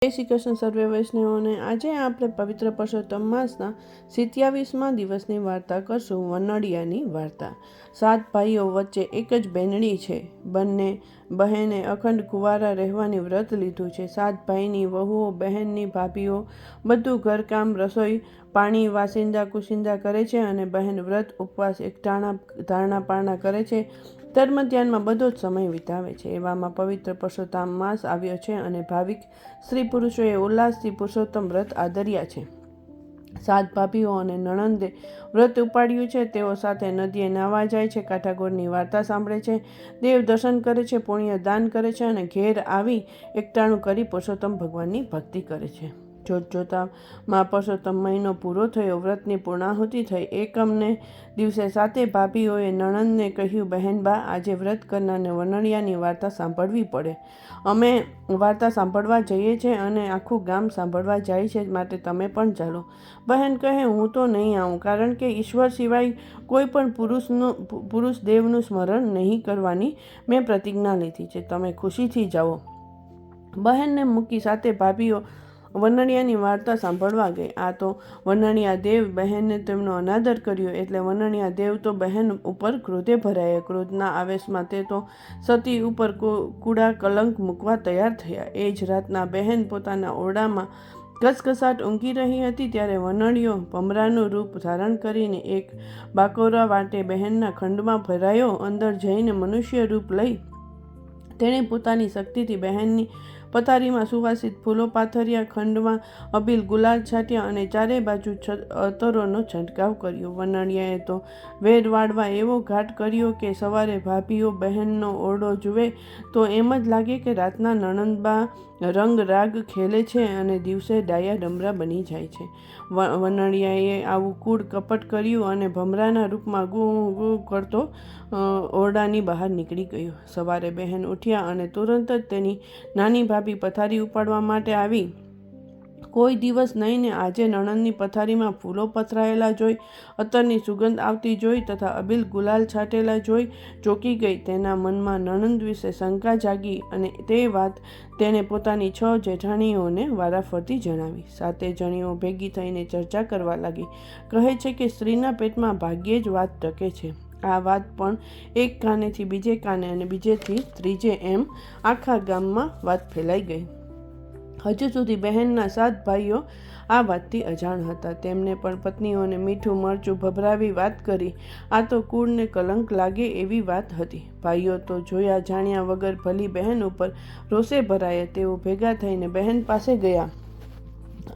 જય શ્રી કૃષ્ણ સર્વે વૈષ્ણવોને। આજે આપણે પવિત્ર પુરુષોત્તમ માસના 27મા દિવસની વાર્તા કરશું, વનડિયાની વાર્તા। 7 ભાઈઓ વચ્ચે એક જ બહેનડી છે। બંને બહેને અખંડ કુંવારા રહેવાની વ્રત લીધું છે। 7 ભાઈની વહુઓ, બહેનની ભાભીઓ બધું ઘરકામ, રસોઈ પાણી, વાસિંદા કુસિંદા કરે છે અને બહેન વ્રત ઉપવાસ એકટાણા ધારણા પારણા કરે છે, ધર્મ ધ્યાનમાં બધો જ સમય વિતાવે છે। એવામાં પવિત્ર પુરુષોત્તમ માસ આવ્યો છે અને ભાવિક સ્ત્રી પુરુષોએ ઉલ્લાસથી પુરુષોત્તમ વ્રત આદર્યા છે। 7 ભાભીઓ અને નણંદે વ્રત ઉપાડ્યું છે। તેઓ સાથે નદીએ નાહવા જાય છે, કાઠાગોળની વાર્તા સાંભળે છે, દેવ દર્શન કરે છે, પુણ્ય દાન કરે છે અને ઘેર આવી એકટાણું કરી પુરુષોત્તમ ભગવાનની ભક્તિ કરે છે। જોતજોતામાં પુરુષોત્તમ મહિનો પૂરો થયો, વ્રતની પૂર્ણાહુતિ થઈ। એકમને દિવસે 7 ભાભીઓએ નણંદને કહ્યું, બહેનબા, આજે વ્રત કરનારને વનડિયાની વાર્તા સાંભળવી પડે। અમે વાર્તા સાંભળવા જઈએ છીએ અને આખું ગામ સાંભળવા જાય છે, માટે તમે પણ ચાલો। બહેન કહે, હું તો નહીં આવું, કારણ કે ઈશ્વર સિવાય કોઈ પણ પુરુષ દેવનું સ્મરણ નહીં કરવાની મેં પ્રતિજ્ઞા લીધી છે, તમે ખુશીથી જાઓ। બહેનને મૂકી 7 ભાભીઓ વનડિયાની વાર્તા સાંભળવા ગઈ। આ તો વનડિયા દેવ બહેનને તેમનો અનાદર કર્યો એટલે વનડિયા દેવ તો બહેન ઉપર ક્રોધે ભરાયા। ક્રોધના આવેશમાં તે તો સતી ઉપર કૂડા કલંક મૂકવા તૈયાર થયા। એ જ રાતના બહેન પોતાના ઓરડામાં ઘસઘસાટ ઊંઘી રહી હતી, ત્યારે વનડિયો ભમરાનું રૂપ ધારણ કરીને એક બાકોરા વાટે બહેનના ખંડમાં ભરાયો। અંદર જઈને મનુષ્ય રૂપ લઈ તેણે પોતાની શક્તિથી બહેનની પથારીમાં સુવાસિત ફૂલો પાથર્યા, ખંડમાં અબીલ ગુલાલ છાંટ્યા અને ચારે બાજુ અતરોનો છંટકાવ કર્યો। વનડિયાએ તો વેર વાળવા એવો ઘાટ કર્યો કે સવારે ભાભીઓ બહેનનો ઓરડો જુએ તો એમ જ લાગે કે રાતના નણંદબા રંગ રાગ ખેલે છે અને દિવસે ડાયા ડમરા બની જાય છે। વનડિયાએ આવું કૂડ કપટ કર્યું અને ભમરાના રૂપમાં ગું ગું કરતો ઓરડાની બહાર નીકળી ગયો। સવારે બહેન ઉઠ્યા અને તુરંત જ તેની નાની ભાભી પથારી ઉપાડવા માટે આવી। કોઈ દિવસ નહીં ને આજે નણંદની પથારીમાં ફૂલો પથરાયેલા જોઈ, અત્તરની સુગંધ આવતી જોઈ તથા અબીલ ગુલાલ છાંટેલા જોઈ ચોંકી ગઈ। તેના મનમાં નણંદ વિશે શંકા જાગી અને તે વાત તેણે પોતાની 6 જેઠાણીઓને વારાફરતી જણાવી। 7 જણીઓ ભેગી થઈને ચર્ચા કરવા લાગી। કહે છે કે સ્ત્રીના પેટમાં ભાગ્યે જ વાત ટકે છે। આ વાત પણ એક કાનેથી બીજે કાને અને બીજેથી ત્રીજે એમ આખા ગામમાં વાત ફેલાઈ ગઈ। હજુ સુધી બહેનના 7 ભાઈઓ આ વાતથી અજાણ હતા। તેમને પણ પત્નીઓને મીઠું મરચું ભભરાવી વાત કરી। આ તો કુળને કલંક લાગે એવી વાત હતી। ભાઈઓ તો જોયા જાણ્યા વગર ભલી બહેન ઉપર રોષે ભરાયા। તેઓ ભેગા થઈને બહેન પાસે ગયા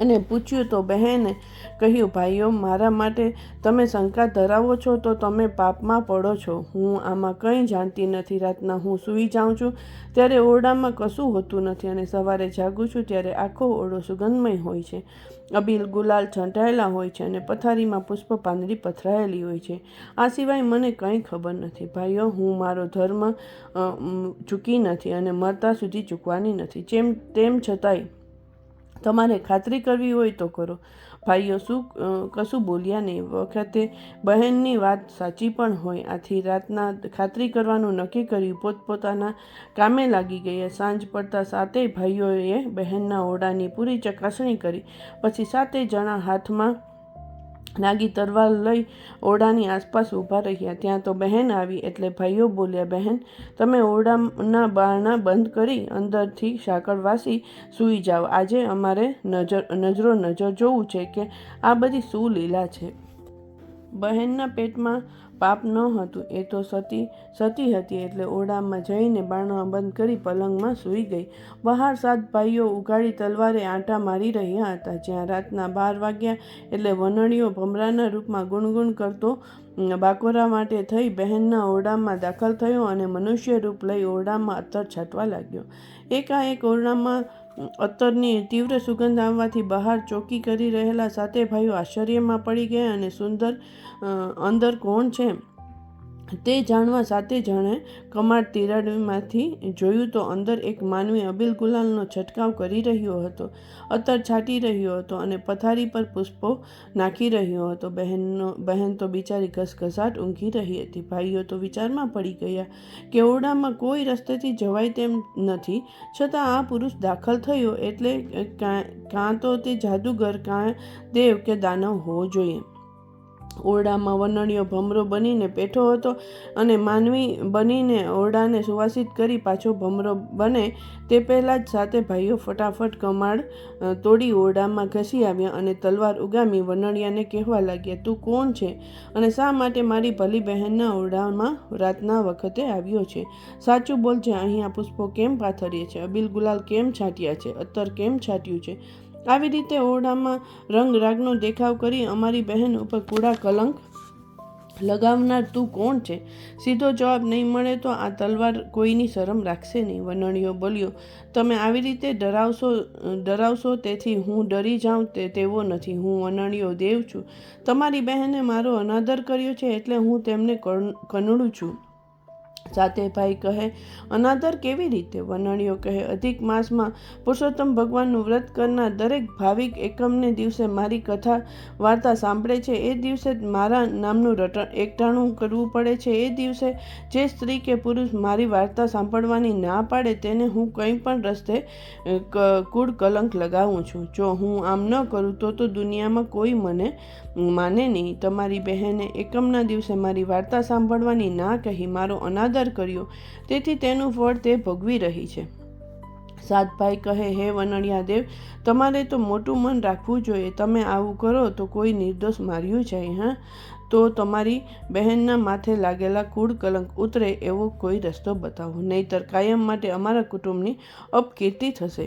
અને પૂછ્યું તો બહેને કહ્યું, ભાઈઓ, મારા માટે તમે શંકા ધરાવો છો તો તમે પાપમાં પડો છો। હું આમાં કંઈ જાણતી નથી। રાતના હું સૂઈ જાઉં છું ત્યારે ઓરડામાં કશું હોતું નથી અને સવારે જાગું છું ત્યારે આખો ઓરડો સુગંધમય હોય છે, અબીલ ગુલાલ છંટાયેલા હોય છે અને પથારીમાં પુષ્પ પાંદડી પથરાયેલી હોય છે। આ સિવાય મને કંઈ ખબર નથી। ભાઈઓ, હું મારો ધર્મ ચૂકી નથી અને મરતા સુધી ચૂકવાની નથી। તેમ છતાંય તમારે ખાતરી કરવી હોય તો કરો। ભાઈઓ કશું બોલ્યા નહીં। વખતે બહેનની વાત સાચી પણ હોય, આથી રાતના ખાતરી કરવાનું નક્કી કર્યું। પોતપોતાના કામે લાગી ગયા। સાંજ પડતા 7 ભાઈઓએ બહેનના ઓરડાની પૂરી ચકાસણી કરી। પછી 7 જણા હાથમાં નાગી તરવાર લઈ ઓરડાની આસપાસ ઊભા રહ્યા। ત્યાં તો બહેન આવી એટલે ભાઈઓ બોલ્યા, બહેન, તમે ઓરડાના બારણા બંધ કરી અંદરથી સાંકળ વાસી સૂઈ જાઓ। આજે અમારે નજરો નજર જોવું છે કે આ બધી શું લીલા છે। બહેનના પેટમાં પાપ ન હતું, એ તો સતી હતી એટલે ઓરડામાં જઈને બારણાં બંધ કરી પલંગમાં સૂઈ ગઈ। બહાર 7 ભાઈઓ ઉઘાડી તલવારે આંટા મારી રહ્યા હતા। જ્યાં રાતના 12 વાગ્યા એટલે વનડિયો ભમરાના રૂપમાં ગુણગુણ કરતો બાકોરા માટે થઈ બહેનના ઓરડામાં દાખલ થયો અને મનુષ્ય રૂપ લઈ ઓરડામાં અત્તર છાંટવા લાગ્યો। એકાએક ઓરડામાં અત્તરની તીવ્ર સુગંધ આવવાથી બહાર ચોકી કરી રહેલા 7 ભાઈઓ આશ્ચર્યમાં પડી ગયા અને અંદર કોણ છે તે જાણવા 7 જણે કમાડ તિરાડમાંથી જોયું તો અંદર એક માનવી અબીલ ગુલાલનો છંટકાવ કરી રહ્યો હતો, અત્તર છાંટી રહ્યો હતો અને પથારી પર પુષ્પો નાખી રહ્યો હતો. બહેન તો બિચારી ઘસઘસાટ ઊંઘી રહી હતી. ભાઈઓ તો વિચારમાં પડી ગયા કે ઓરડામાં કોઈ રસ્તેથી જવાય તેમ નથી, છતાં આ પુરુષ દાખલ થયો એટલે કાં તો તે જાદુગર, કાં દેવ કે દાનવ હોવો જોઈએ. ઓરડામાં વનણીયો ભમરો બનીને બેઠો હતો અને માનવી બનીને ઓરડાને સુવાસિત કરી પાછો ભમરો બને તે પહેલાં જ 7 ભાઈઓ ફટાફટ કમાડ તોડી ઓરડામાં ઘસી આવ્યા અને તલવાર ઉગામી વનણિયાને કહેવા લાગ્યા, તું કોણ છે અને શા માટે મારી ભલી બહેનના ઓરડામાં રાતના વખતે આવ્યો છે? સાચું બોલજે, અહીંયા પુષ્પો કેમ પાથરીએ છે? અબીલ ગુલાલ કેમ છાંટ્યા છે? અત્તર કેમ છાંટ્યું છે? આવી રીતે ઓરડામાં રંગ રાગનો દેખાવ કરી અમારી બહેન ઉપર કૂડા કલંક લગાવનાર તું કોણ છે? સીધો જવાબ નહીં મળે તો આ તલવાર કોઈની શરમ રાખશે નહીં. વનણીયો બોલ્યો, તમે આવી રીતે ડરાવશો તેથી હું ડરી જાઉં તેવો નથી. હું વનણીયો દેવ છું. તમારી બહેને મારો અનાદર કર્યો છે એટલે હું તેમને કનડું છું. 7 ભાઈ કહે, અનાદર કેવી રીતે? વનણીયો કહે, અધિક માસમાં પુરુષોત્તમ ભગવાનનું વ્રત કરનાર દરેક ભાવિક એકમને દિવસે મારી કથા વાર્તા સાંભળે છે. એ દિવસે જ મારા નામનું એકટાણું કરવું પડે છે. એ દિવસે જે સ્ત્રી કે પુરુષ મારી વાર્તા સાંભળવાની ના પાડે તેને હું કંઈ પણ રસ્તે કૂડ કલંક લગાવું છું. જો હું આમ ન કરું તો દુનિયામાં કોઈ મને માને નહીં. તમારી બહેને એકમના દિવસે મારી વાર્તા સાંભળવાની ના કહી મારો અનાદર કર્યો, તેથી તેનું ફળ તે ભોગવી રહી છે. 7 ભાઈ કહે, હે વનણિયા દેવ, તમારે તો મોટું મન રાખવું જોઈએ. તમે આવું કરો તો કોઈ નિર્દોષ માર્યું જાય. તો તમારી બહેનના માથે લાગેલા કૂડ કલંક ઉતરે એવો કોઈ રસ્તો બતાવો, નહીંતર કાયમ માટે અમારા કુટુંબની અપકીર્તિ થશે.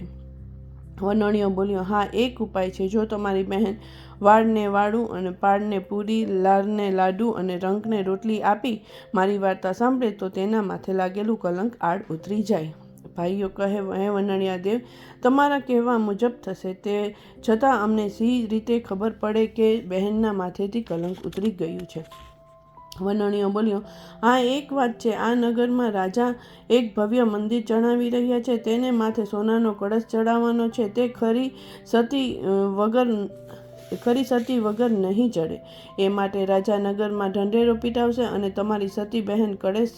વનણીયો બોલ્યો, હા, એક ઉપાય છે. જો તમારી બહેન વાળને વાળું અને પાડને પૂરી, લારને લાડુ અને રંકને રોટલી આપી મારી વાર્તા સાંભળે તો તેના માથે લાગેલું કલંક આડ ઉતરી જાય. ભાઈઓ કહે, હે વનણિયા દેવ, તમારા કહેવા મુજબ થશે. તે છતાં અમને સી રીતે ખબર પડે કે બહેનના માથેથી કલંક ઉતરી ગયું છે? વનણીયો બોલ્યો, હા, એક વાત છે. આ નગરમાં રાજા એક ભવ્ય મંદિર ચણાવી રહ્યા છે. તેને માથે સોનાનો કળશ ચડાવવાનો છે. તે ખરી સતી વગર નહીં ચડે. એ માટે રાજા નગરમાં ઢંઢેરો પીટાવશે અને તમારી સતી બહેન કળશ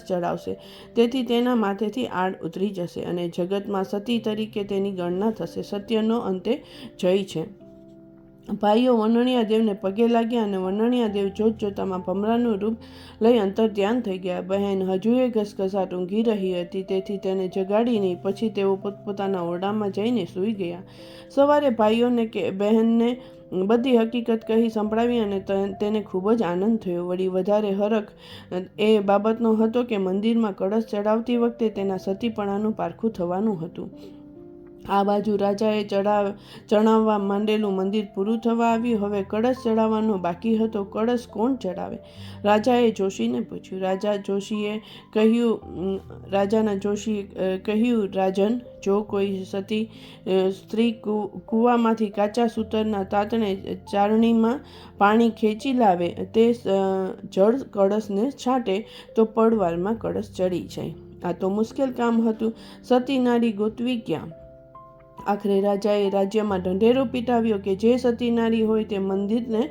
ચડાવશે. તેથી તેના માથેથી આડ ઉતરી જશે અને જગતમાં સતી તરીકે તેની ગણના થશે. સત્યનો અંતે જય છે. ભાઈઓ વનણિયા દેવને પગે લાગ્યા અને વનણિયા દેવ જોતજોતામાં ભમરાનું રૂપ લઈ અંતર ધ્યાન થઈ ગયા. બહેન હજુએ ઘસઘસાટ ઊંઘી રહી હતી, તેથી તેને જગાડી નહીં. પછી તેઓ પોતપોતાના ઓરડામાં જઈને સૂઈ ગયા. સવારે ભાઈઓને બહેનને બધી હકીકત કહી સંભળાવી અને તેને ખૂબ જ આનંદ થયો. વળી વધારે હરખ એ બાબતનો હતો કે મંદિરમાં કળશ ચડાવતી વખતે તેના સતીપણાનું પારખું થવાનું હતું. આ બાજુ રાજાએ ચણાવવા માંડેલું મંદિર પૂરું થવા આવ્યું. હવે કળશ ચડાવવાનો બાકી હતો. કળશ કોણ ચડાવે? રાજાએ જોશીને પૂછ્યું. રાજાના જોશીએ કહ્યું, રાજન, જો કોઈ સતી સ્ત્રી કૂવામાંથી કાચા સૂતરના તાતણે ચારણીમાં પાણી ખેંચી લાવે, તે જળ કળશને છાંટે તો પડવારમાં કળશ ચડી જાય. આ તો મુશ્કેલ કામ હતું. સતી નારી ગોતવી ક્યાં? આખરે રાજાએ રાજ્યમાં ઢંઢેરો પીટાવ્યો કે જે સતી નારી હોય તે મંદિરને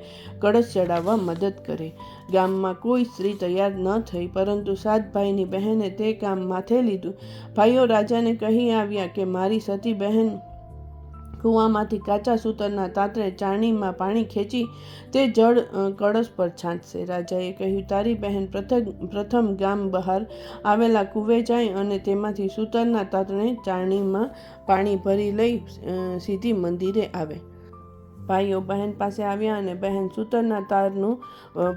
કળશ ચડાવવા મદદ કરે. ગામમાં કોઈ સ્ત્રી તૈયાર ન થઈ, પરંતુ 7 ભાઈની બહેને તે કામ માથે લીધું. ભાઈઓ રાજાને કહી આવ્યા કે મારી સતી બહેન કૂવામાંથી કાચા સૂતરના તાતણે ચારણીમાં પાણી ખેંચી તે જળ કળશ પર છાંટશે. રાજાએ કહ્યું, તારી બહેન પ્રથમ ગામ બહાર આવેલા કૂવે જાય અને તેમાંથી સૂતરના તાતણે ચારણીમાં પાણી ભરી લઈ સીધી મંદિરે આવે. ભાઈઓ બહેન પાસે આવ્યા અને બહેન સૂતરના તારનું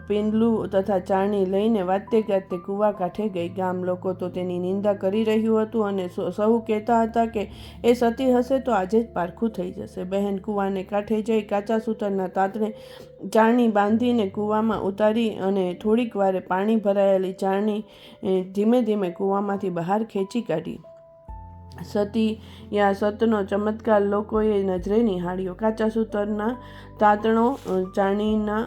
પીંડલું તથા ચારણી લઈને વાતે ગાતે કૂવા કાંઠે ગઈ. ગામ લોકો તો તેની નિંદા કરી રહ્યું હતું અને સહુ કહેતા હતા કે એ સતી હશે તો આજે જ પારખું થઈ જશે. બહેન કૂવાને કાંઠે જઈ કાચા સૂતરના તાતણે ચારણી બાંધીને કૂવામાં ઉતારી અને થોડીક વારે પાણી ભરાયેલી ચારણી ધીમે ધીમે કૂવામાંથી બહાર ખેંચી કાઢી. સતી યા સતનો ચમત્કાર લોકોએ નજરે નિહાળ્યો. કાચા સૂતરના તાતણો ચાણીના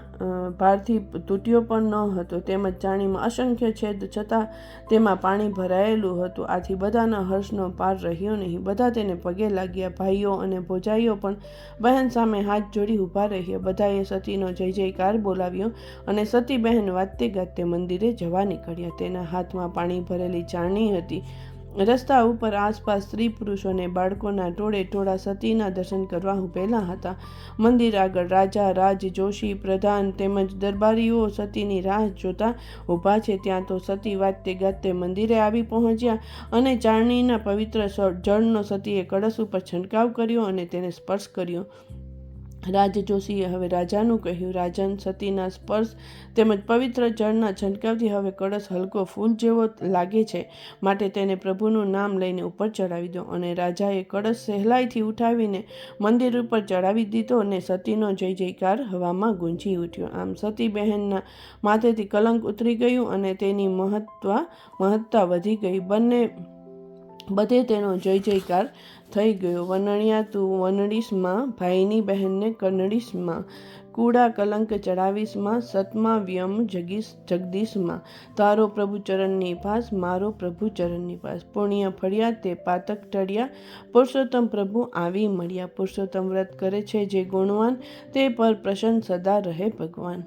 ભારથી તૂટ્યો પણ ન હતો, તેમજ ચાણીમાં અસંખ્ય છેદ છતાં તેમાં પાણી ભરાયેલું હતું. આથી બધાના હર્ષનો પાર રહ્યો નહીં. બધા તેને પગે લાગ્યા. ભાઈઓ અને ભોજાઈઓ પણ બહેન સામે હાથ જોડી ઊભા રહ્યા. બધાએ સતીનો જય જયકાર બોલાવ્યો અને સતી બહેન વાજતે ગાજતે મંદિરે જવા નીકળ્યા. તેના હાથમાં પાણી ભરેલી ચાણી હતી. રસ્તા ઉપર આસપાસ સ્ત્રી પુરુષો અને બાળકોના ટોળે ટોળા સતીના દર્શન કરવા ઊભેલા હતા. મંદિર આગળ રાજા, રાજ જોશી, પ્રધાન તેમજ દરબારીઓ સતીની રાહ જોતા ઊભા છે. ત્યાં તો સતી વાજતે ગાજતે મંદિરે આવી પહોંચ્યા અને ચારણીના પવિત્ર જળનો સતીએ કળશ ઉપર છંટકાવ કર્યો અને તેને સ્પર્શ કર્યો. રાજ જોશીએ હવે રાજાનું કહ્યું, રાજન, સતીના સ્પર્શ તેમજ પવિત્ર જળના છંટકાવથી હવે કળશ હલકો ફૂલ જેવો લાગે છે, માટે તેને પ્રભુનું નામ લઈને ઉપર ચડાવી દો. અને રાજાએ કળશ સહેલાઈથી ઉઠાવીને મંદિર ઉપર ચડાવી દીધો અને સતીનો જય જયકાર હવામાં ગુંજી ઉઠ્યો. આમ સતી બહેનના માથેથી કલંક ઉતરી ગયું અને તેની મહત્તા વધી ગઈ. બધે તેનો જય જયકાર થઈ ગયો. વનણિયા તું વનડીશમાં, ભાઈની બહેનને કનડીશમાં, કૂડા કલંક ચડાવીશમાં, સતમાં વ્યમ જગદીશમાં. તારો પ્રભુ ચરણની પાસ, મારો પ્રભુ ચરણની પાસ. પુણ્ય ફળ્યા તે પાતક ટળ્યા, પુરુષોત્તમ પ્રભુ આવી મળ્યા. પુરુષોત્તમ વ્રત કરે છે જે ગુણવાન, તે પર પ્રસન્ન સદા રહે ભગવાન.